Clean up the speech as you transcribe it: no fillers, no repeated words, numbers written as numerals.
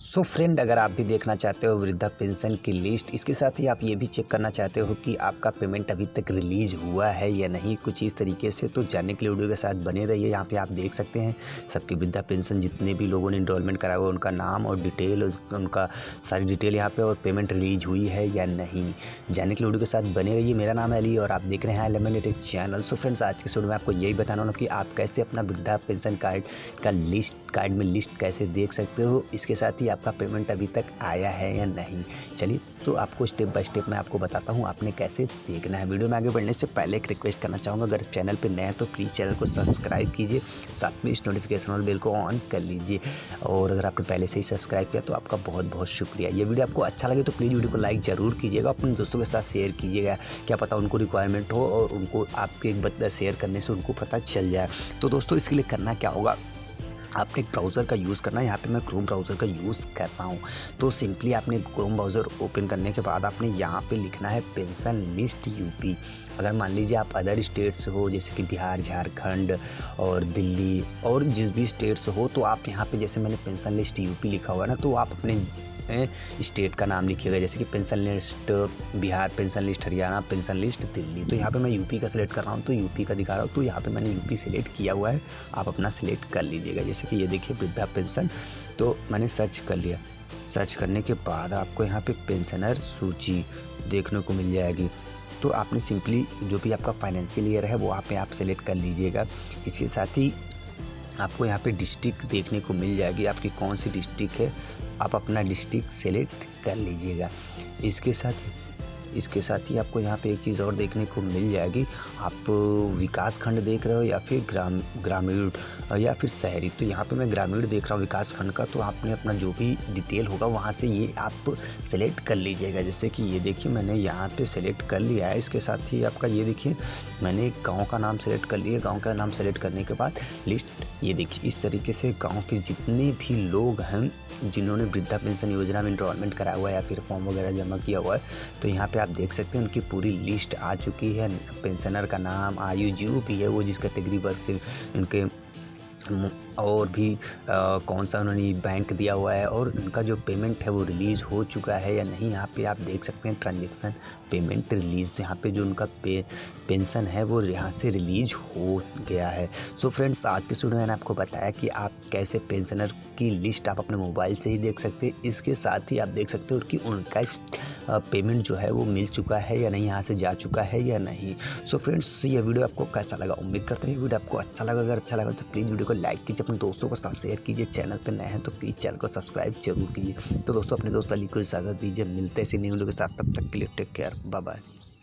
So friend, अगर आप भी देखना चाहते हो वृद्धा पेंशन की लिस्ट, इसके साथ ही आप ये भी चेक करना चाहते हो कि आपका पेमेंट अभी तक रिलीज़ हुआ है या नहीं कुछ इस तरीके से, तो जानने के लिए वीडियो के साथ बने रहिए। यहाँ पे आप देख सकते हैं सबकी वृद्धा पेंशन जितने भी लोगों ने इनरोलमेंट करा हुआ उनका नाम और डिटेल, उनका सारी डिटेल यहाँ पे, और पेमेंट रिलीज हुई है या नहीं। जानने के लिए वीडियो के साथ बने रहिए। मेरा नाम है अली और आप देख रहे हैं एलिमिनेट चैनल। सो फ्रेंड्स, आज के वीडियो में आपको यही बताना होगा कि आप कैसे अपना वृद्धा पेंशन कार्ड में लिस्ट कैसे देख सकते हो, इसके साथ ही आपका पेमेंट अभी तक आया है या नहीं। चलिए तो आपको स्टेप बाय स्टेप मैं आपको बताता हूँ आपने कैसे देखना है। वीडियो में आगे बढ़ने से पहले एक रिक्वेस्ट करना चाहूँगा, अगर चैनल पे नया है तो प्लीज़ चैनल को सब्सक्राइब कीजिए, साथ में इस नोटिफिकेशन वाले बेल को ऑन कर लीजिए। और अगर आपने पहले से ही सब्सक्राइब किया तो आपका बहुत बहुत शुक्रिया। ये वीडियो आपको अच्छा लगे तो प्लीज़ वीडियो को लाइक ज़रूर कीजिएगा, अपने दोस्तों के साथ शेयर कीजिएगा, क्या पता उनको रिक्वायरमेंट हो और उनको आपके शेयर करने से उनको पता चल जाए। तो दोस्तों, इसके लिए करना क्या होगा, आपने एक ब्राउज़र का यूज़ करना है। यहाँ पे मैं क्रोम ब्राउज़र का यूज़ कर रहा हूँ। तो सिंपली आपने क्रोम ब्राउज़र ओपन करने के बाद आपने यहाँ पे लिखना है पेंशन लिस्ट यूपी। अगर मान लीजिए आप अदर स्टेट्स हो जैसे कि बिहार, झारखंड और दिल्ली और जिस भी स्टेट्स हो, तो आप यहाँ पे जैसे मैंने पेंशन लिस्ट यूपी लिखा हुआ है ना, तो आप अपने स्टेट का नाम लिखिएगा, जैसे कि pension list Bihar, pension list Haryana, pension list Delhi. तो यहाँ पे मैं यूपी का सिलेक्ट कर रहा हूँ, तो यूपी का दिखा रहा हूँ, तो यहाँ पे मैंने यूपी सिलेक्ट किया हुआ है। आप अपना सिलेक्ट कर लीजिएगा, जैसे कि ये देखिए वृद्धा पेंशन, तो मैंने सर्च कर लिया। सर्च करने के बाद आपको यहाँ पे पेंशनर सूची देखने को मिल जाएगी। तो आपने सिंपली जो भी आपका फाइनेंशियल ईयर है वो आप सेलेक्ट कर लीजिएगा। इसके साथ ही आपको यहाँ पे डिस्ट्रिक्ट देखने को मिल जाएगी, आपकी कौन सी डिस्ट्रिक्ट है, आप अपना डिस्ट्रिक्ट सेलेक्ट कर लीजिएगा। इसके साथ ही आपको यहाँ पे एक चीज़ और देखने को मिल जाएगी, आप विकास खंड देख रहे हो या फिर ग्रामीण या फिर शहरी। तो यहाँ पे मैं ग्रामीण देख रहा हूँ विकास खंड का, तो आपने अपना जो भी डिटेल होगा वहाँ से ये आप सेलेक्ट कर लीजिएगा। जैसे कि ये देखिए मैंने यहाँ पे सेलेक्ट कर लिया है। इसके साथ ही आपका ये देखिए मैंने एक गाँव का नाम सेलेक्ट कर लिया। गाँव का नाम सेलेक्ट करने के बाद लिस्ट ये देखिए इस तरीके से गाँव के जितने भी लोग हैं जिन्होंने वृद्धा पेंशन योजना में इनरोलमेंट कराया हुआ है या फिर फॉर्म वगैरह जमा किया हुआ है, तो यहाँ पे आप देख सकते हैं उनकी पूरी लिस्ट आ चुकी है। पेंशनर का नाम, आयु, जो भी है वो जिस कैटेगरी वर्ग से उनके, और भी कौन सा उन्होंने बैंक दिया हुआ है, और उनका जो पेमेंट है वो रिलीज़ हो चुका है या नहीं। यहाँ पे आप देख सकते हैं ट्रांजैक्शन पेमेंट रिलीज़, यहाँ पे जो उनका पेंशन है वो यहाँ से रिलीज हो गया है। सो फ्रेंड्स, आज के वीडियो में मैंने आपको बताया कि आप कैसे पेंशनर की लिस्ट आप अपने मोबाइल से ही देख सकते हैं। इसके साथ ही आप देख सकते हो कि उनका पेमेंट जो है वो मिल चुका है या नहीं, यहाँ से जा चुका है या नहीं। सो फ्रेंड्स, ये वीडियो आपको कैसा लगा, उम्मीद करते हैं वीडियो आपको अच्छा लगा। अगर अच्छा लगा तो प्लीज़ वीडियो को लाइक कीजिए, अपने दोस्तों के साथ शेयर कीजिए। चैनल पर नए हैं तो प्लीज़ चैनल को सब्सक्राइब जरूर कीजिए। तो दोस्तों, अपने दोस्त अली को इजाज़त दीजिए, मिलते हैं इसी न्यू वीडियो के साथ, तब तक के लिए टेक केयर, बाय बाय।